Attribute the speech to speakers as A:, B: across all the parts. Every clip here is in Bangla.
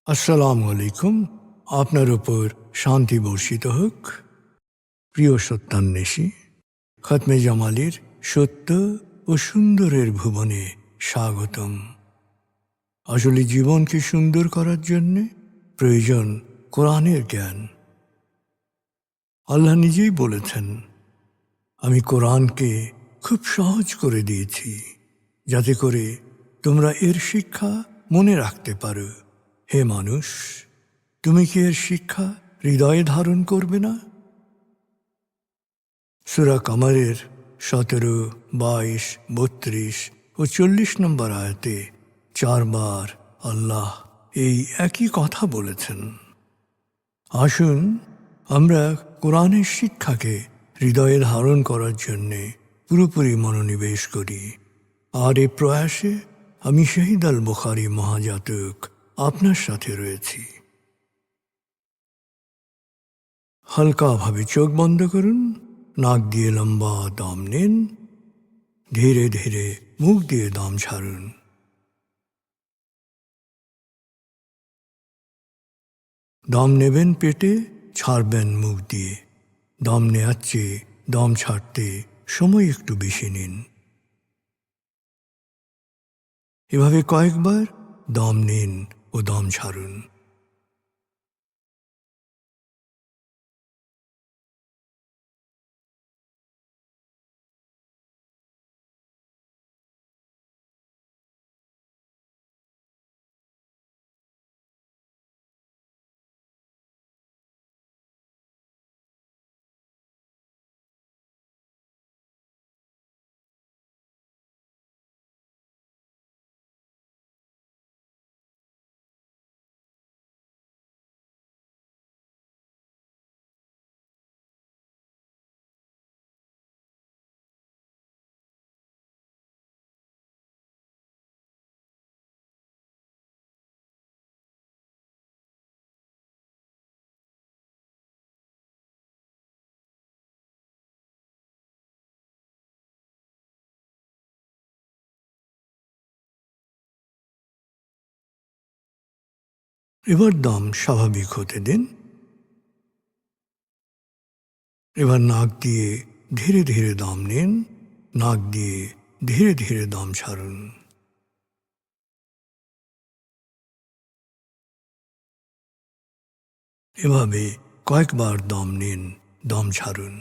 A: আসসালামু আলাইকুম। আপনার উপর শান্তি বর্ষিত হোক। প্রিয় সত্যান্বেষী, খতমে জামালির সত্য ও সুন্দরের ভুবনে স্বাগতম। আসলে জীবনকে সুন্দর করার জন্য প্রয়োজন কোরআনের জ্ঞান। আল্লাহ নিজেই বলেছেন, আমি কোরআনকে খুব সহজ করে দিয়েছি যাতে করে তোমরা এর শিক্ষা মনে রাখতে পারো। হে মানুষ, তুমি কি এর শিক্ষা হৃদয়ে ধারণ করবে না? সূরা কামারের 17, 22, 32 ও 40 নম্বর আয়াতে 4 বার আল্লাহ এই একই কথা বলেছেন। আসুন আমরা কোরআনের শিক্ষাকে হৃদয়ে ধারণ করার জন্যে পুরোপুরি মনোনিবেশ করি। আর এ প্রয়াসে আমি শহীদ আল বুখারী মহাজাতক আপনার সাথে রয়েছি। হালকাভাবে চোখ বন্ধ করুন, নাক দিয়ে লম্বা দম নিন, ধীরে ধীরে মুখ দিয়ে দম ছাড়ুন। দম নেবেন পেটে, ছাড়বেন মুখ দিয়ে। দম নেওয়ার চেয়ে দম ছাড়তে সময় একটু বেশি নিন। এভাবে কয়েকবার দম নিন ও দম ছাড়ুন। এবার দম স্বাভাবিক হতে দিন। এবার নাক দিয়ে ধীরে ধীরে দম নিন, নাক দিয়ে ধীরে ধীরে দম ছাড়ুন। এভাবে কয়েকবার দম নিন, দম ছাড়ুন।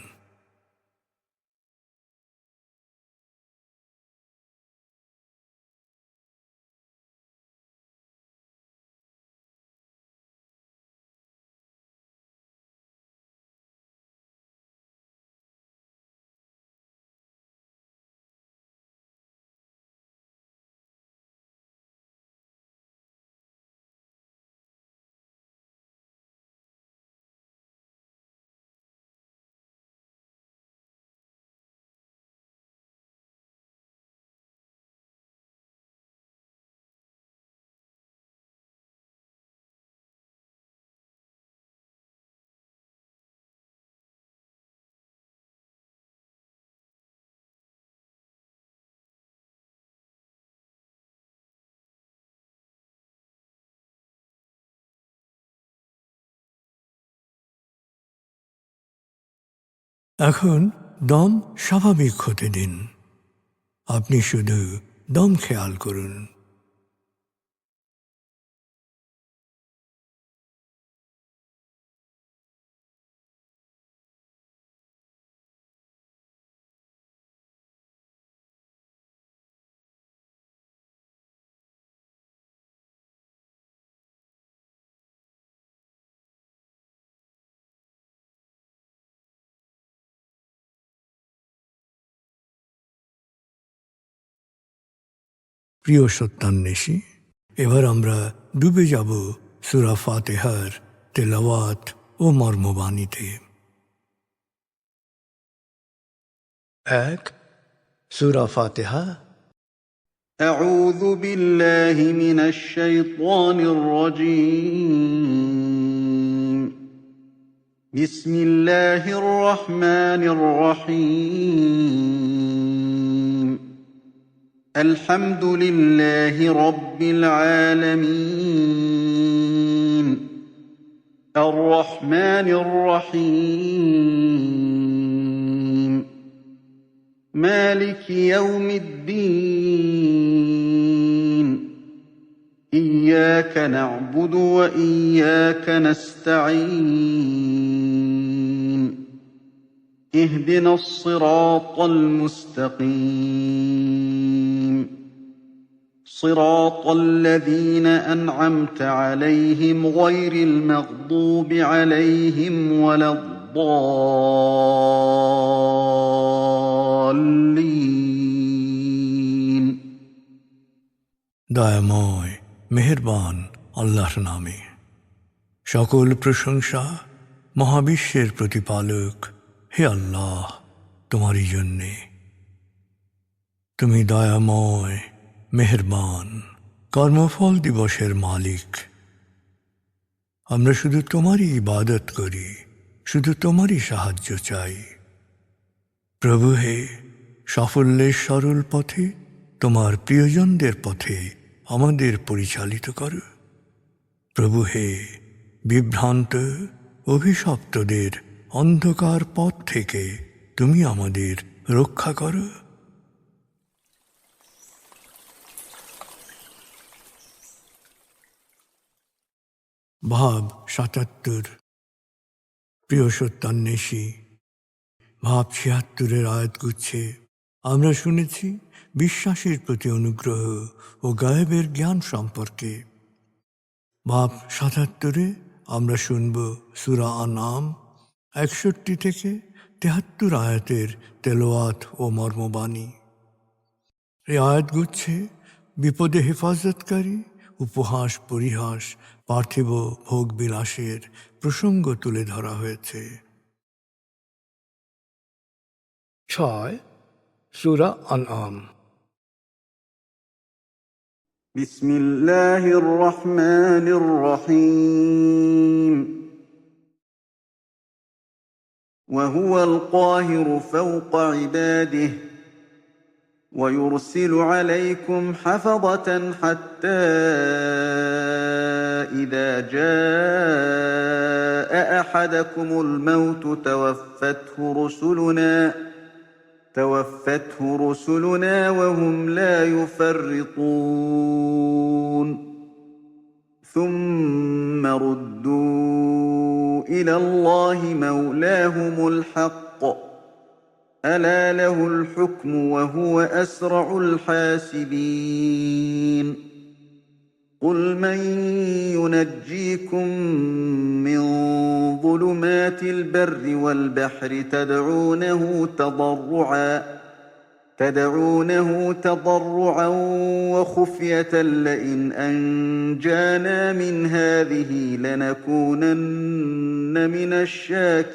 A: এখন দম স্বাভাবিক হতে দিন। আপনি শুধু দম খেয়াল করুন। প্রিয় সত্যান্বেষী, এবার আমরা ডুবে যাব সূরা ফাতিহার তেলাওয়াত ও মর্মবাণীতে। 1. সূরা ফাতিহা।
B: أعوذ بالله من الشيطان الرجيم. بسم الله الرحمن الرحيم. الحمد لله رب العالمين. الرحمن الرحيم مالك يوم الدين إياك نعبد وإياك نستعين اهدنا الصراط المستقيم صراط الذين أنعمت عليهم غير المغضوب عليهم ولا الضالين
A: দয়াময় মেহেরবান আল্লাহর নামে। সকল প্রশংসা মহাবিশ্বের প্রতিপালক হে আল্লাহ তোমারই জন্যে। তুমি দয়াময় মেহেরবান কর্মফল দিবসের মালিক। আমরা শুধু তোমারই ইবাদত করি, শুধু তোমারই সাহায্য চাই। প্রভু হে, সাফল্যের সরল পথে তোমার প্রিয়জনদের পথে আমাদের পরিচালিত করো। প্রভু হে, বিভ্রান্ত অভিশপ্তদের অন্ধকার পথ থেকে তুমি আমাদের রক্ষা করো। ভাব ৭৭। প্রিয় সত্যান্বেষী, ভাব ৭৬ আয়াতগুচ্ছে আমরা শুনেছি বিশ্বাসের প্রতি অনুগ্রহ ও গায়েবের জ্ঞান সম্পর্কে। ভাব ৭৭ আমরা শুনব সূরা আনআম ৬১ থেকে ৭৩ আয়াতের তেলাওয়াত ও মর্মবাণী। এই আয়াতগুচ্ছে বিপদে হেফাজতকারী, উপহাস পরিহাস, পার্থিব ভোগ বিলাসের প্রসঙ্গ তুলে ধরা হয়েছে। ৬ সূরা আনআম।
B: بسم الله الرحمن الرحيم وهو القاهر فوق عباده ويرسل عليكم حفظة حتى إذا جاء أحدكم الموت توفته رسلنا وهم لا يفرطون ثم ردوا إلى الله مولاهم الحق ألا له الحكم وهو أسرع الحاسبين قل من ينجيكم من ظلمات البر والبحر تدعونه تضرعا وخفية لئن أنجانا من هذه لنكونن من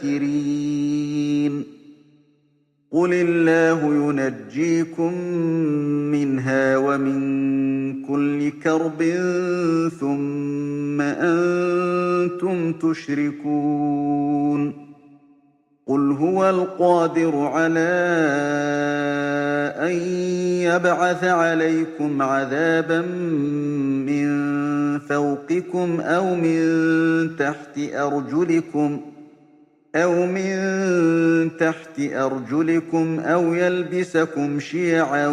B: الشاكرين قل الله ينجيكم منها ومن كل كرب ثم أنتم تشركون قل هو القادر على أن يبعث عليكم عذابا من فوقكم أو من تحت أرجلكم أو يلبسكم شيعا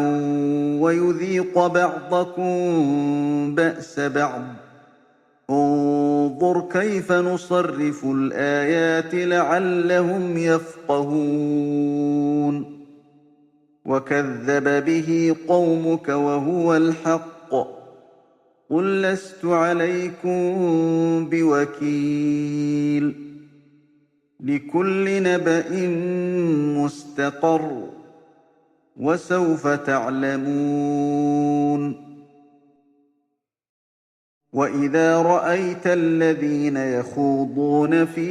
B: ويذيق بعضكم بأس بعض انظر كيف نصرف الآيات لعلهم يفقهون وكذب به قومك وهو الحق قل لست عليكم بوكيل لكل نبأ مستقر وسوف تعلمون وإذا رأيت الذين يخوضون في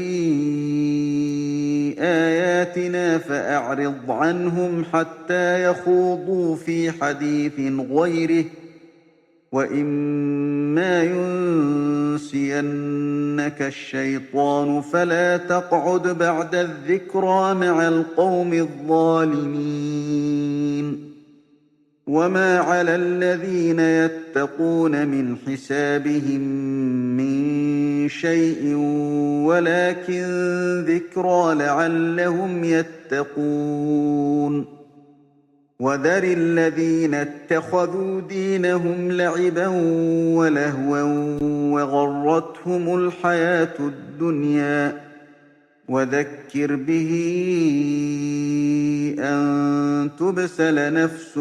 B: آياتنا فأعرض عنهم حتى يخوضوا في حديث غيره وإما ينسينك الشيطان فلا تقعد بعد الذكرى مع القوم الظالمين وما على الذين يتقون من حسابهم من شيء ولكن ذكرى لعلهم يتقون وذر الذين اتخذوا دينهم لعبا ولهوا وغرتهم الحياة الدنيا وذكر به أن تبسل نفس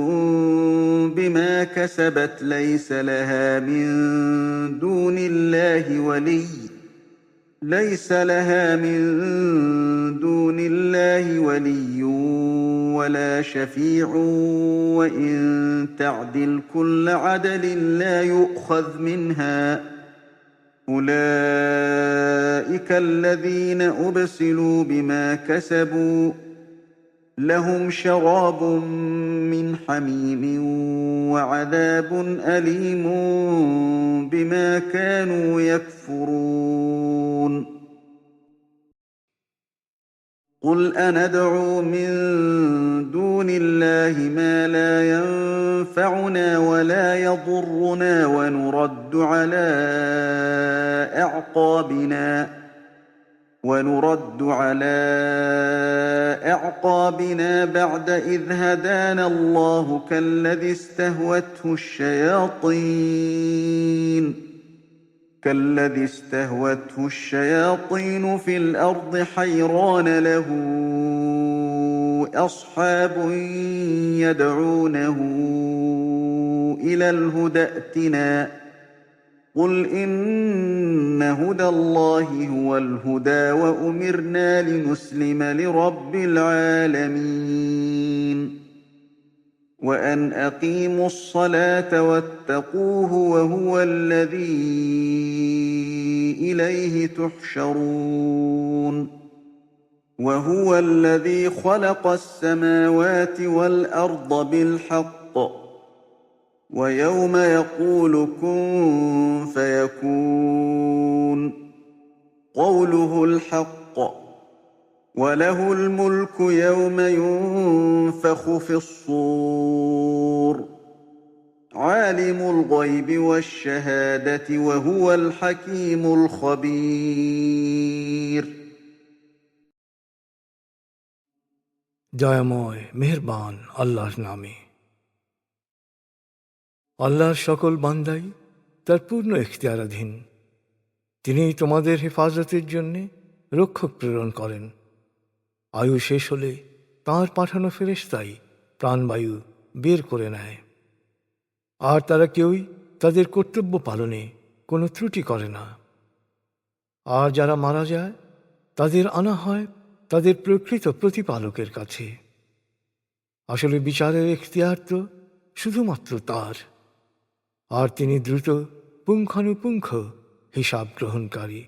B: بما كسبت ليس لها من دون الله ولي ولا شفيع وإن تعدل كل عدل لا يؤخذ منها أولئك الذين أبسلوا بما كسبوا لهم شراب من حميم وعذاب أليم بما كانوا يكفرون قل أندعو من دون الله ما لا ينفعنا ولا يضرنا ونرد على أعقابنا بعد إذ هدانا الله كالذي استهوته الشياطين في الأرض حيران له أصحاب يدعونه إلى الهدى ائتنا قل إن هدى الله هو الهدى وأمرنا لنسلم لرب العالمين وأن أقيموا الصلاة واتقوه وهو الذي إليه تحشرون وهو الذي خلق السماوات والأرض بالحق ويوم يقول كن فيكون قوله الحق وله الملك يوم ينفخ في الصور عالم الغيب والشهادة وهو الحكيم الخبير
A: দয়াময় মেহেরবান আল্লাহর নামে। আল্লাহর সকল বান্দাই তার পূর্ণ এখতিয়ারাধীন। তিনি তোমাদের হেফাজতের জন্যে রক্ষক প্রেরণ করেন। আয়ু শেষ হলে তাঁর পাঠানো ফেরেশতাই প্রাণবায়ু বের করে নেয়, আর তারা কেউই তাদের কর্তব্য পালনে কোনো ত্রুটি করে না। আর যারা মারা যায় তাদের আনা হয় তাদের প্রকৃত প্রতিপালকের কাছে। আসলে বিচারের এখতিয়ার তো শুধুমাত্র তার, আর তিনি দ্রুত পুঙ্খানুপুঙ্খ হিসাব গ্রহণকারী।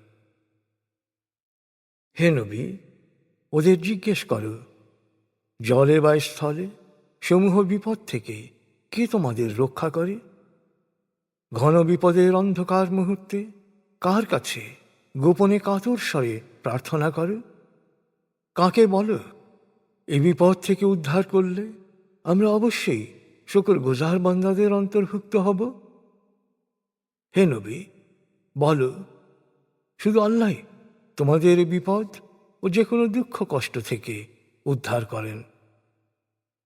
A: হে নবী, ওদের জিজ্ঞেস করো, জলে বা স্থলে সমূহ বিপদ থেকে কে তোমাদের রক্ষা করে? ঘন বিপদের অন্ধকার মুহূর্তে কার কাছে গোপনে কাতর স্বরে প্রার্থনা করো? কাকে বলো, এই বিপদ থেকে উদ্ধার করলে আমরা অবশ্যই শুকরগুজার বান্দাদের অন্তর্ভুক্ত হব? হে নবী, বলো, শুধু আল্লাহ তোমাদের এই বিপদ ও যে কোনো দুঃখ কষ্ট থেকে উদ্ধার করেন।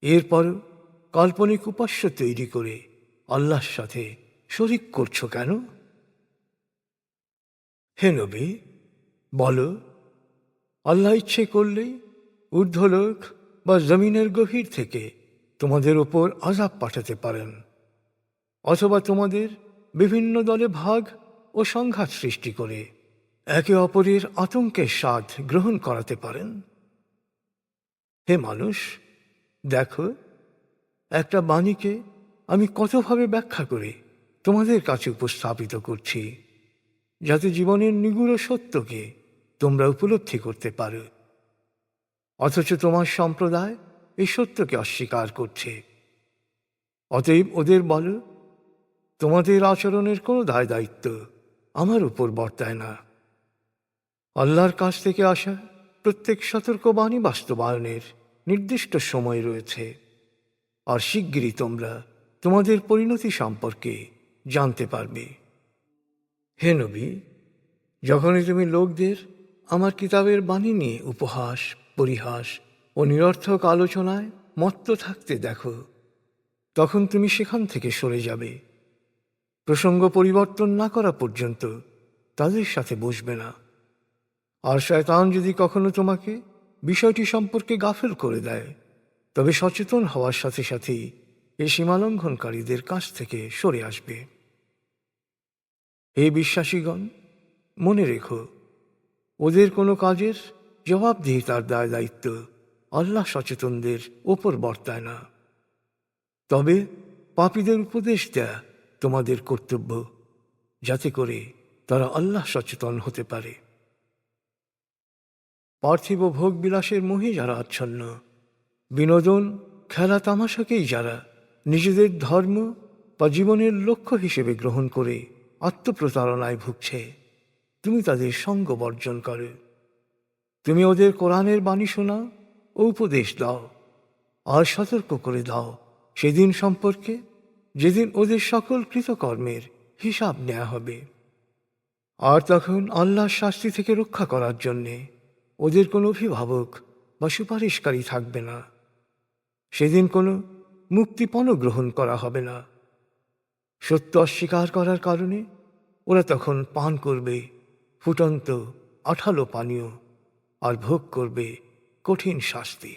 A: এরপর কাল্পনিক উপাস্য তৈরি করে আল্লাহর সাথে শরিক করছো কেন? হে নবী, বলো, আল্লাহ ইচ্ছে করলেই ঊর্ধ্বলোক বা জমিনের গভীর থেকে তোমাদের ওপর আযাব পাঠাতে পারেন, অথবা তোমাদের বিভিন্ন দলে ভাগ ও সংঘাত সৃষ্টি করে একে অপরের আতঙ্কের স্বাদ গ্রহণ করাতে পারেন। হে মানুষ, দেখো, একটা বাণীকে আমি কতভাবে ব্যাখ্যা করে তোমাদের কাছে উপস্থাপিত করছি, যাতে জীবনের নিগূঢ় সত্যকে তোমরা উপলব্ধি করতে পারো। অথচ তোমার সম্প্রদায় এই সত্যকে অস্বীকার করছে। অতএব ওদের বলো, তোমাদের আচরণের কোনো দায় দায়িত্ব আমার উপর বর্তায় না। আল্লাহর কাছ থেকে আসা প্রত্যেক সতর্কবাণী বাস্তবায়নের নির্দিষ্ট সময় রয়েছে, আর শিগগিরই তোমরা তোমাদের পরিণতি সম্পর্কে জানতে পারবে। হে নবী, যখনই তুমি লোকদের আমার কিতাবের বাণী নিয়ে উপহাস, পরিহাস ও নিরর্থক আলোচনায় মত্ত থাকতে দেখো, তখন তুমি সেখান থেকে সরে যাবে। প্রসঙ্গ পরিবর্তন না করা পর্যন্ত তাদের সাথে বসবে না। আর শয়তান যদি কখনো তোমাকে বিষয়টি সম্পর্কে গাফেল করে দেয়, তবে সচেতন হওয়ার সাথে সাথেই এই সীমালঙ্ঘনকারীদের কাছ থেকে সরে আসবে। হে বিশ্বাসীগণ, মনে রেখো, ওদের কোনো কাজের জবাবদিহিতার দায় দায়িত্ব আল্লাহ সচেতনদের ওপর বর্তায় না। তবে পাপীদের উপদেশ দেয়া তোমাদের কর্তব্য, যাতে করে তারা আল্লাহ সচেতন হতে পারে। পার্থিব ভোগ বিলাসের মোহে যারা আচ্ছন্ন, বিনোদন, খেলা তামাশাকেই যারা নিজেদের ধর্ম বা জীবনের লক্ষ্য হিসেবে গ্রহণ করে আত্মপ্রতারণায় ভুগছে, তুমি তাদের সঙ্গ বর্জন করো। তুমি ওদের কোরআনের বাণী শোনাও ও উপদেশ দাও, আর সতর্ক করে দাও সেদিন সম্পর্কে যেদিন ওদের সকল কৃতকর্মের হিসাব নেওয়া হবে। আর তখন আল্লাহর শাস্তি থেকে রক্ষা করার জন্যে ওদের কোনো অভিভাবক বা সুপারিশকারী থাকবে না। সেদিন কোনো মুক্তিপণ গ্রহণ করা হবে না। সত্য অস্বীকার করার কারণে ওরা তখন পান করবে ফুটন্ত আঠালো পানীয় আর ভোগ করবে কঠিন শাস্তি।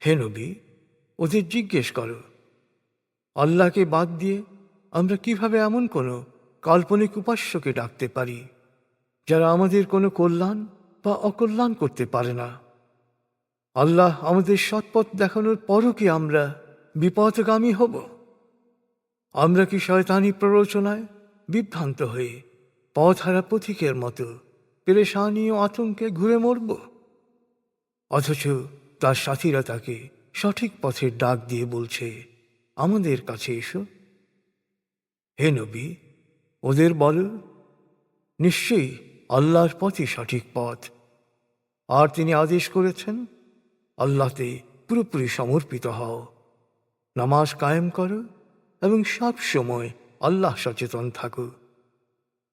A: হে নবী, ওদের জিজ্ঞেস করো, আল্লাহকে বাদ দিয়ে আমরা কিভাবে এমন কোনো কাল্পনিক উপাস্যকে ডাকতে পারি যারা আমাদের কোনো কল্যাণ বা অকল্যাণ করতে পারে না? আল্লাহ আমাদের সৎপথ দেখানোর পরও কি আমরা বিপথগামী হব? আমরা কি শয়তানি প্ররোচনায় বিভ্রান্ত হয়ে পথহারা পথিকের মতো পেরেশানি ও আতঙ্কে ঘুরে মরব? অথচ তার সাথীরা তাকে সঠিক পথের ডাক দিয়ে বলছে, আমাদের কাছে এসো। হে নবী, ওদের বল, নিশ্চয়ই আল্লাহর পথই সঠিক পথ, আর তিনি আদেশ করেছেন আল্লাহতে পুরোপুরি সমর্পিত হও, নামাজ কায়েম করো এবং সব সময় আল্লাহ সচেতন থাকো,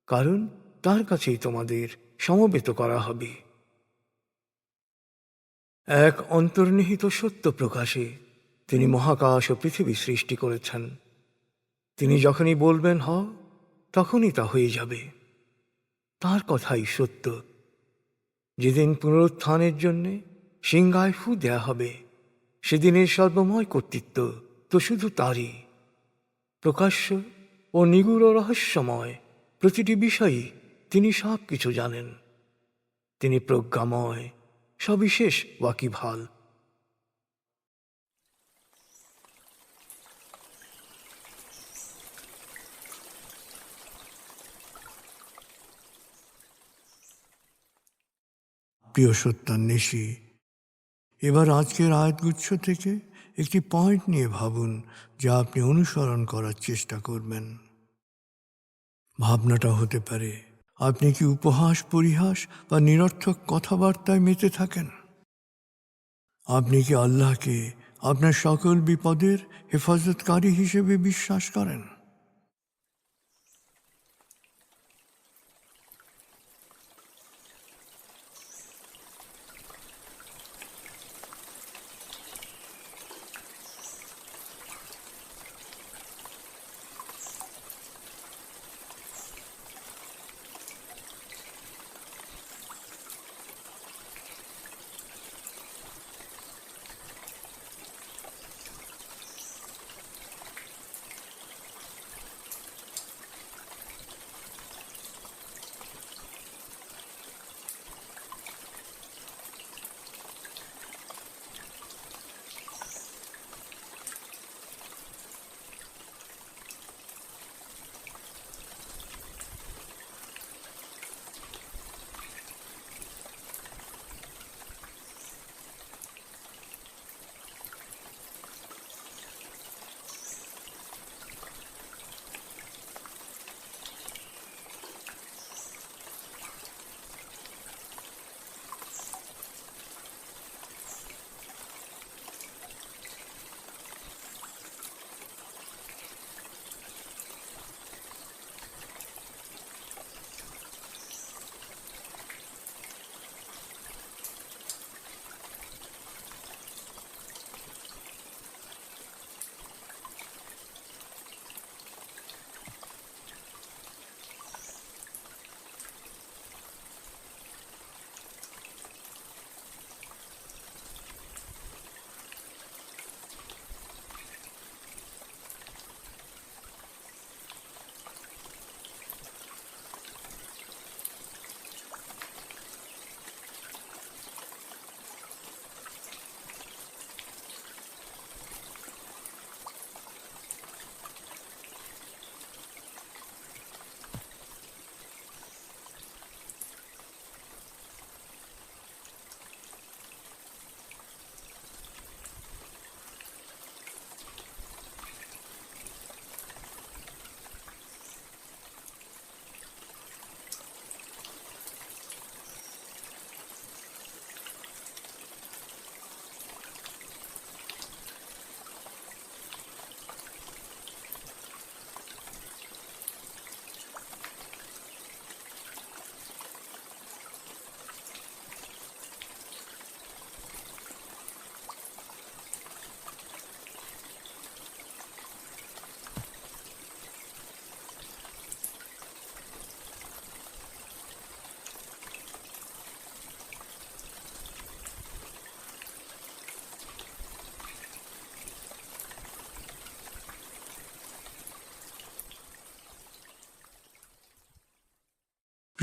A: কারণ তার কাছেই তোমাদের সমবেত করা হবে। এক অন্তর্নিহিত সত্য প্রকাশে তিনি মহাকাশ ও পৃথিবী সৃষ্টি করেছেন। তিনি যখনই বলবেন হও, তখনই তা হয়ে যাবে। তার কথাই সত্য। যেদিন পুনরুত্থানের জন্যে সিংহায় ফু দেয়া হবে, সেদিনের সর্বময় কর্তৃত্ব তো শুধু তারই। প্রকাশ্য ও নিগূঢ় রহস্যময় প্রতিটি বিষয়ই তিনি সব কিছু জানেন। তিনি প্রজ্ঞাময়, সবিশেষ ওয়াকিবহাল। প্রিয় সত্যান্বেষী, এবার আজকের আয়াতগুচ্ছ থেকে একটি পয়েন্ট নিয়ে ভাবুন, যা আপনি অনুসরণ করার চেষ্টা করবেন। ভাবনাটা হতে পারে, আপনি কি উপহাস, পরিহাস বা নিরর্থক কথাবার্তায় মেতে থাকেন? আপনি কি আল্লাহকে আপনার সকল বিপদের হেফাজতকারী হিসেবে বিশ্বাস করেন?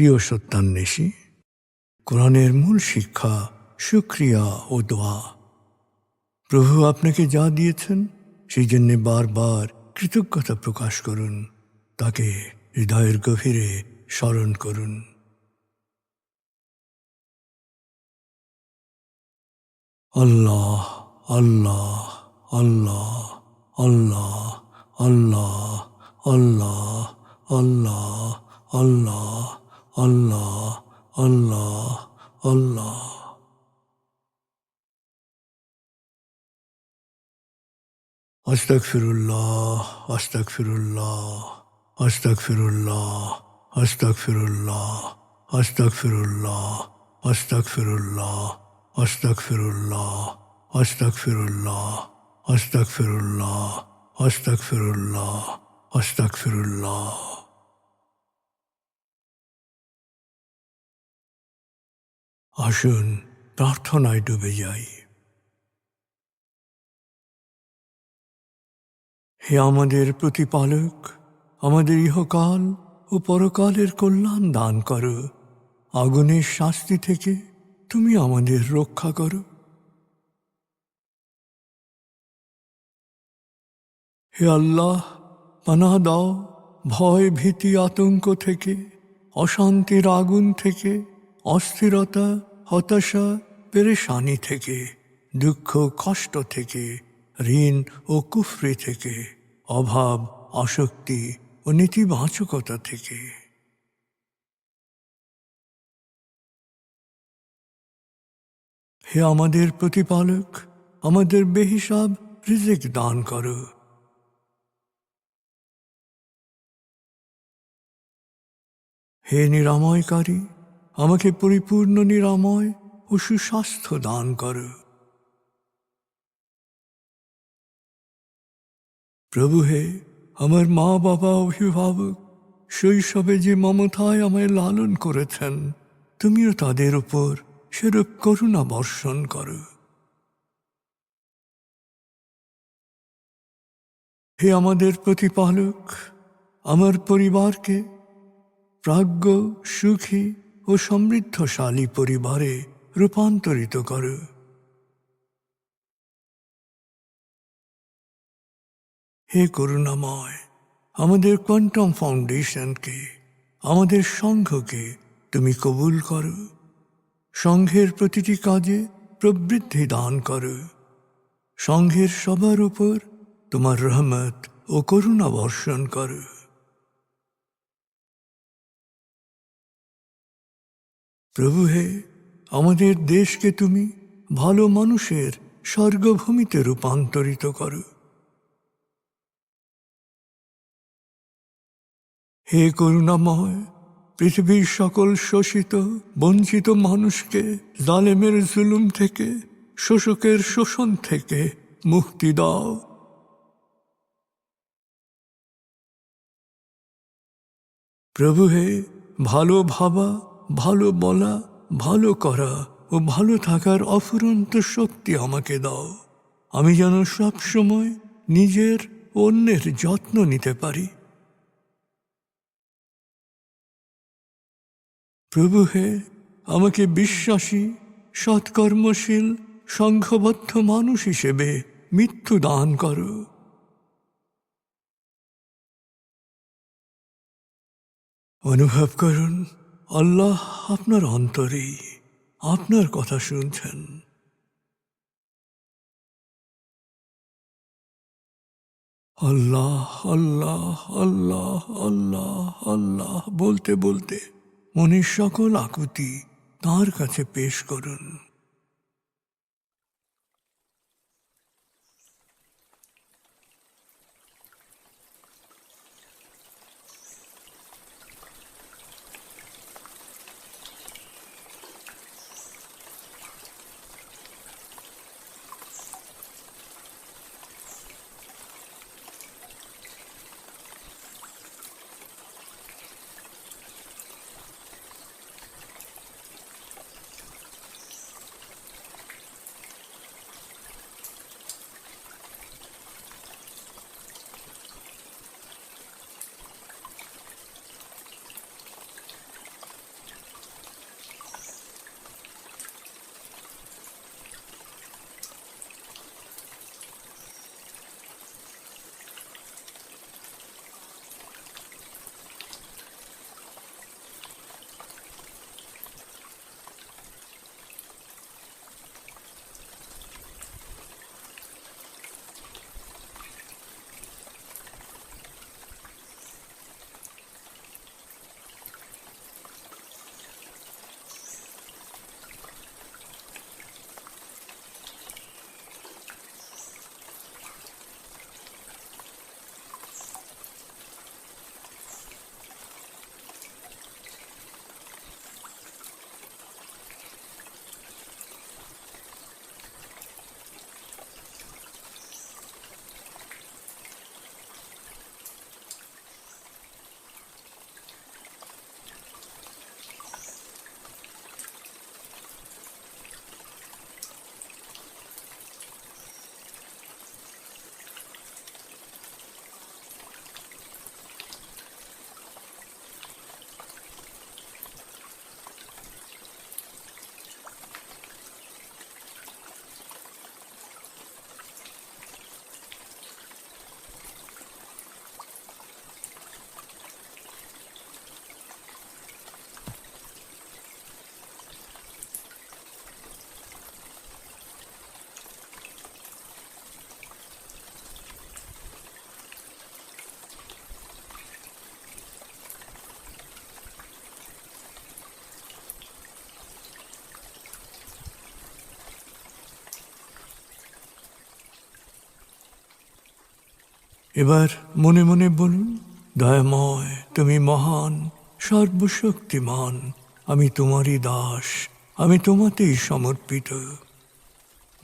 A: প্রিয় সত্যান্বেষী, কোরআনের মূল শিক্ষা শুকরিয়া ও দোয়া। প্রভু আপনাকে যা দিয়েছেন সেই জন্যে বারবার কৃতজ্ঞতা প্রকাশ করুন, তাকে হৃদয়ের গভীরে স্মরণ করুন। আল্লাহ আল্লাহ আল্লাহ আল্লাহ আল্লাহ আল্লাহ আল্লাহ আল্লাহ আল্লাহ আল্লাহ আল্লাহ। আস্তাগফিরুল্লাহ আস্তাগফিরুল্লাহ আস্তাগফিরুল্লাহ আস্তাগফিরুল্লাহ আস্তাগফিরুল্লাহ আস্তাগফিরুল্লাহ আস্তাগফিরুল্লাহ আস্তাগফিরুল্লাহ আস্তাগফিরুল্লাহ আস্তাগফিরুল্লাহ আস্তাগফিরুল্লাহ। আসুন প্রার্থনায় ডুবে যাই। হে আমাদের প্রতিপালক, আমাদের ইহকাল ও পরকালের কল্যাণ দান করো। আগুনের শাস্তি থেকে তুমি আমাদের রক্ষা করো। হে আল্লাহ, পানাহ দাও ভয় ভীতি আতঙ্ক থেকে, অশান্তির আগুন থেকে, অস্থিরতা হতাশা পেরেশানি থেকে, দুঃখ কষ্ট থেকে, ঋণ ও কুফরি থেকে, অভাব আসক্তি ও নেতিবাচকতা থেকে। হে আমাদের প্রতিপালক, আমাদের বেহিসাব রিজিক দান করো। হে নিরাময়কারী, আমাকে পরিপূর্ণ নিরাময় ও সুস্বাস্থ্য দান করো। প্রভু হে, আমার মা বাবা অভিভাবক শৈশবে যে মমতায় আমায় লালন করেছেন, তুমিও তাদের উপর সেরূপ করুণা বর্ষণ করো। হে আমাদের প্রতিপালক, আমার পরিবারকে প্রাজ্ঞ সুখী ও সমৃদ্ধশালী পরিবারে রূপান্তরিত করো। হে করুণাময়, আমাদের কোয়ান্টাম ফাউন্ডেশনকে, আমাদের সংঘকে তুমি কবুল করো। সংঘের প্রতিটি কাজে প্রবৃদ্ধি দান করো। সংঘের সবার উপর তোমার রহমত ও করুণা বর্ষণ করো। প্রভু হে, আমাদের দেশকে তুমি ভালো মানুষের স্বর্গভূমিতে রূপান্তরিত করো। হে করুণাময়, পৃথিবীর সকল শোষিত বঞ্চিত মানুষকে জালেমের জুলুম থেকে, শোষকের শোষণ থেকে মুক্তি দাও। প্রভু হে, ভালো ভাবা, ভালো বলা, ভালো করা ও ভালো থাকার অফুরন্ত শক্তি আমাকে দাও। আমি যেন সব সময় নিজের অন্যের যত্ন নিতে পারি। প্রভু হে, আমাকে বিশ্বাসী সৎকর্মশীল সংঘবদ্ধ মানুষ হিসেবে মৃত্যু দান করো। অনুভব করুন, আল্লাহ আপনার অন্তরেই আপনার কথা শুনছেন। আল্লাহ আল্লাহ আল্লাহ আল্লাহ আল্লাহ বলতে বলতে মনের সকল আকুতি তাঁর কাছে পেশ করুন। এবার মনে মনে বলুন, দয়াময় তুমি মহান, সর্বশক্তিমান, আমি তোমারই দাস, আমি তোমাতেই সমর্পিত।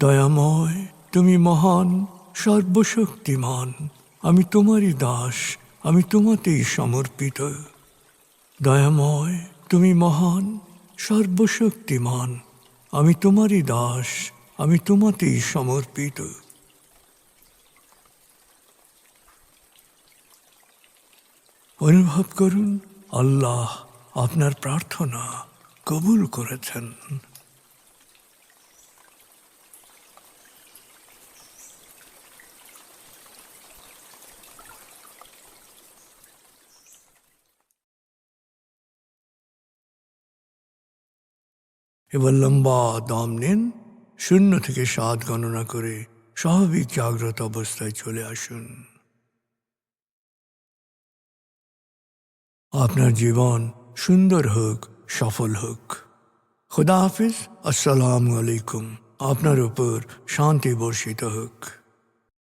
A: দয়াময় তুমি মহান, সর্বশক্তিমান, আমি তোমারই দাস, আমি তোমাতেই সমর্পিত। দয়াময় তুমি মহান, সর্বশক্তিমান, আমি তোমারই দাস, আমি তোমাতেই সমর্পিত। অনুভব করুন আল্লাহ আপনার প্রার্থনা কবুল করেছেন। এবার লম্বা দম নিন, 0 থেকে 7 গণনা করে স্বাভাবিক জাগ্রত অবস্থায় চলে আসুন। আপনার জীবন সুন্দর হোক, সফল হোক। খুদা হাফিজ। আসসালামু আলাইকুম। আপনার উপর শান্তি বর্ষিত হোক।